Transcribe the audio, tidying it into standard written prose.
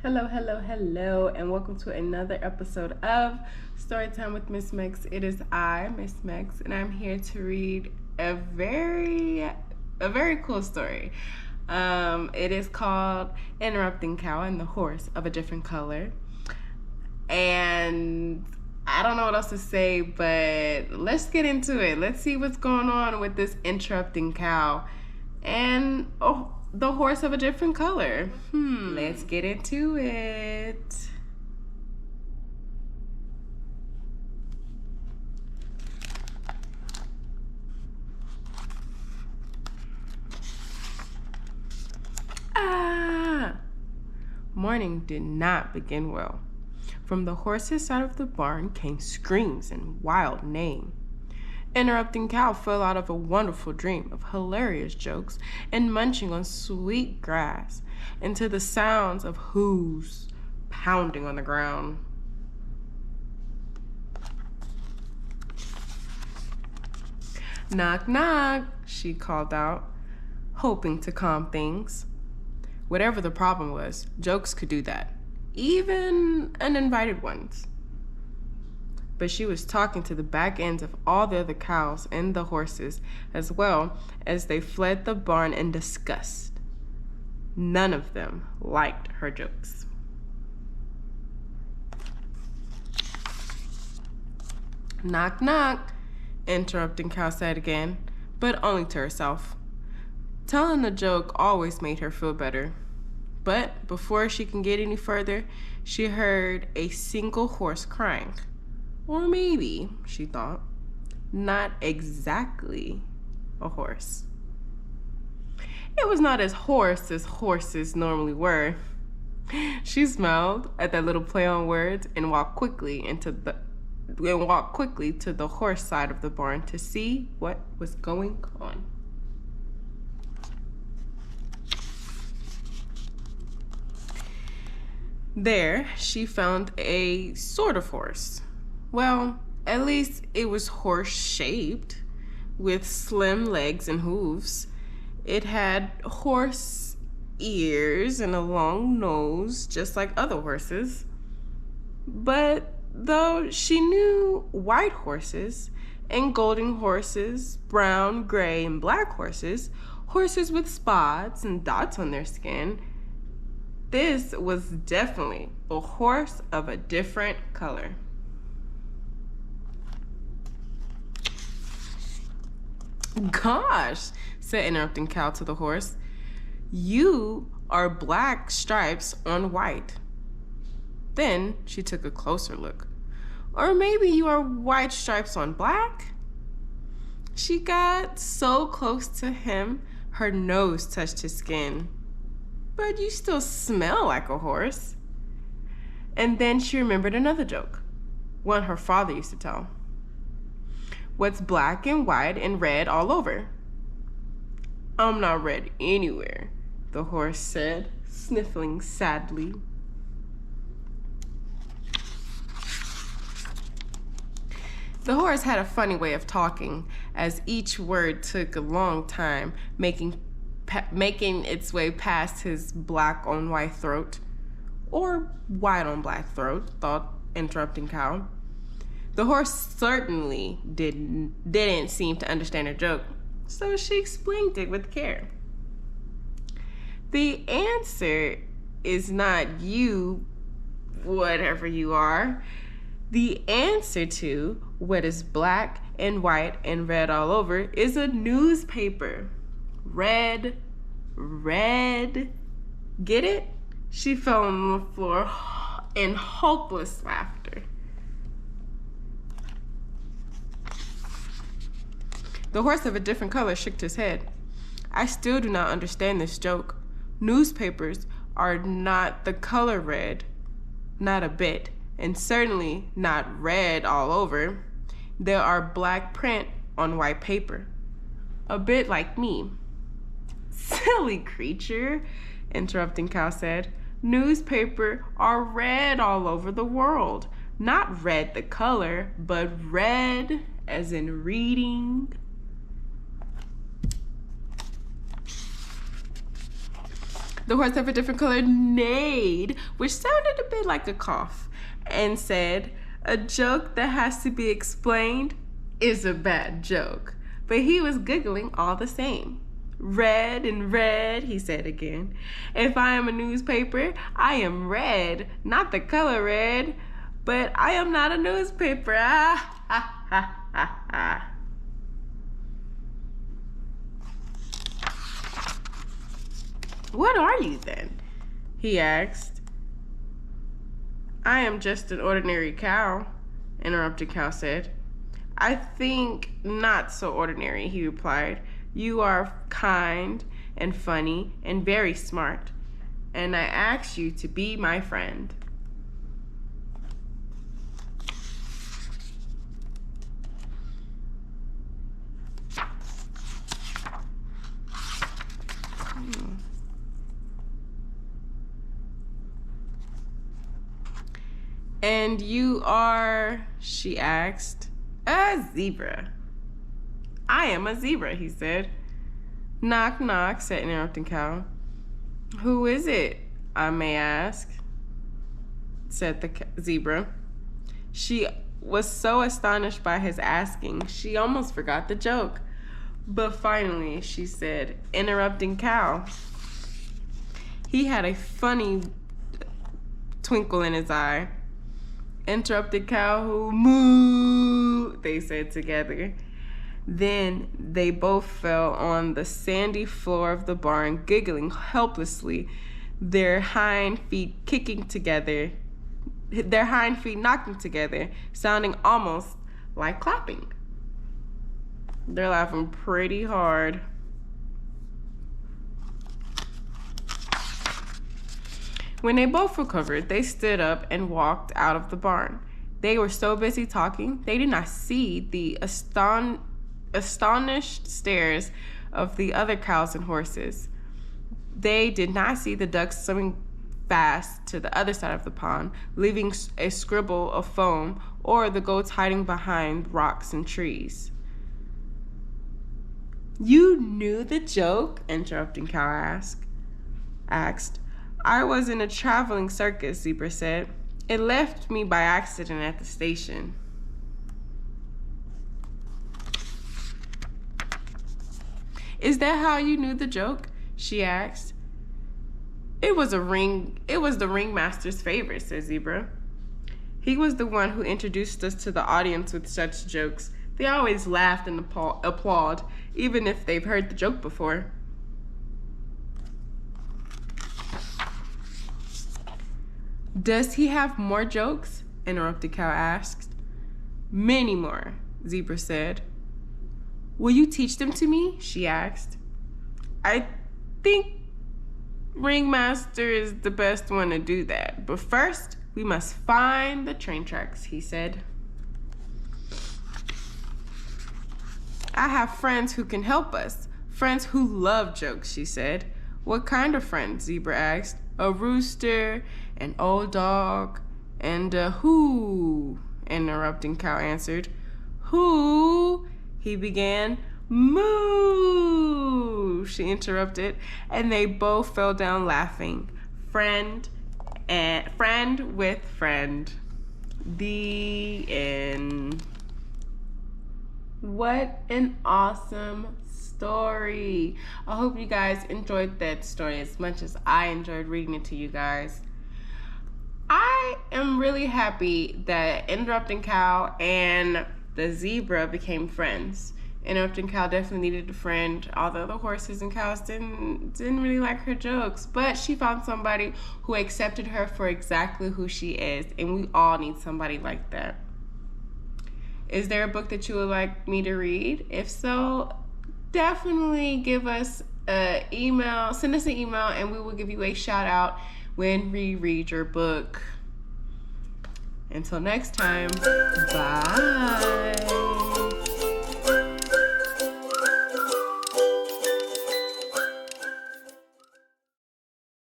Hello, hello, hello, and welcome to another episode of Storytime with Miss Mex. It is I, Miss Mex, and I'm here to read a very cool story. It is called Interrupting Cow and the Horse of a Different Color. And I don't know what else to say, but let's get into it. Let's see what's going on with this interrupting cow and the horse of a different color. Let's get into it. Morning did not begin well. From the horse's side of the barn came screams and wild neighing. Interrupting Cow fell out of a wonderful dream of hilarious jokes and munching on sweet grass into the sounds of hooves pounding on the ground. Knock, knock, she called out, hoping to calm things. Whatever the problem was, jokes could do that, even uninvited ones. But she was talking to the back ends of all the other cows and the horses, as well as they fled the barn in disgust. None of them liked her jokes. Knock, knock, Interrupting Cow said again, but only to herself. Telling a joke always made her feel better. But before she can get any further, she heard a single horse crying. Or maybe, she thought, not exactly a horse. It was not as hoarse as horses normally were. She smiled at that little play on words and walked quickly to the horse side of the barn to see what was going on. There, she found a sort of horse. Well, at least it was horse-shaped, with slim legs and hooves. It had horse ears and a long nose, just like other horses. But though she knew white horses and golden horses, brown, gray, and black horses, horses with spots and dots on their skin, this was definitely a horse of a different color. Gosh, said Interrupting Cow to the horse, you are black stripes on white. Then she took a closer look. Or maybe you are white stripes on black? She got so close to him, her nose touched his skin. But you still smell like a horse. And then she remembered another joke, one her father used to tell. What's black and white and red all over? I'm not red anywhere, the horse said, sniffling sadly. The horse had a funny way of talking, as each word took a long time, making its way past his black on white throat, or white on black throat, thought Interrupting Cow. The horse certainly didn't seem to understand her joke, so she explained it with care. The answer is not you, whatever you are. The answer to what is black and white and red all over is a newspaper. Red. Get it? She fell on the floor in hopeless laughter. The horse of a different color shook his head. I still do not understand this joke. Newspapers are not the color red, not a bit, and certainly not red all over. There are black print on white paper. A bit like me. Silly creature, Interrupting Cow said. Newspaper are red all over the world. Not red the color, but red as in reading. The horse of a different color neighed, which sounded a bit like a cough, and said, "A joke that has to be explained is a bad joke." But he was giggling all the same. "Red and red," he said again. "If I am a newspaper, I am red, not the color red. But I am not a newspaper. Ah, ha, ha, ha, ha." "What are you then?" he asked. "I am just an ordinary cow," interrupted Cow said. "I think not so ordinary," he replied. "You are kind and funny and very smart, and I ask you to be my friend." "And you are," she asked. "A zebra." "I am a zebra," he said. "Knock, knock," said interrupting Cow. "Who is it, I may ask?" said the zebra. She was so astonished by his asking, she almost forgot the joke. But finally, she said, "Interrupting Cow." He had a funny twinkle in his eye. "Interrupted Cow who moo," they said together. Then they both fell on the sandy floor of the barn, giggling helplessly, their hind feet knocking together, sounding almost like clapping. They're laughing pretty hard. When they both recovered, they stood up and walked out of the barn. They were so busy talking, they did not see the astonished stares of the other cows and horses. They did not see the ducks swimming fast to the other side of the pond, leaving a scribble of foam, or the goats hiding behind rocks and trees. "You knew the joke?" interrupting Cow asked. "I was in a traveling circus," Zebra said. "It left me by accident at the station." "Is that how you knew the joke?" she asked. It was the ringmaster's favorite," said Zebra. "He was the one who introduced us to the audience with such jokes. They always laughed and applaud, even if they've heard the joke before." "Does he have more jokes?" interrupted Cow asked. "Many more," Zebra said. "Will you teach them to me?" she asked. "I think Ringmaster is the best one to do that, but first we must find the train tracks," he said. "I have friends who can help us, friends who love jokes," she said. "What kind of friends?" Zebra asked. "A rooster, an old dog, and a who?" interrupting Cow answered. "Who?" he began. "Moo!" she interrupted, and they both fell down laughing. Friend with friend. The end. What an awesome story. I hope you guys enjoyed that story as much as I enjoyed reading it to you guys. I am really happy that Interrupting Cow and the zebra became friends. Interrupting Cow definitely needed a friend, although the horses and cows didn't really like her jokes. But she found somebody who accepted her for exactly who she is, and we all need somebody like that. Is there a book that you would like me to read? If so, definitely give us an email, send us an email, and we will give you a shout out when we read your book. Until next time, bye.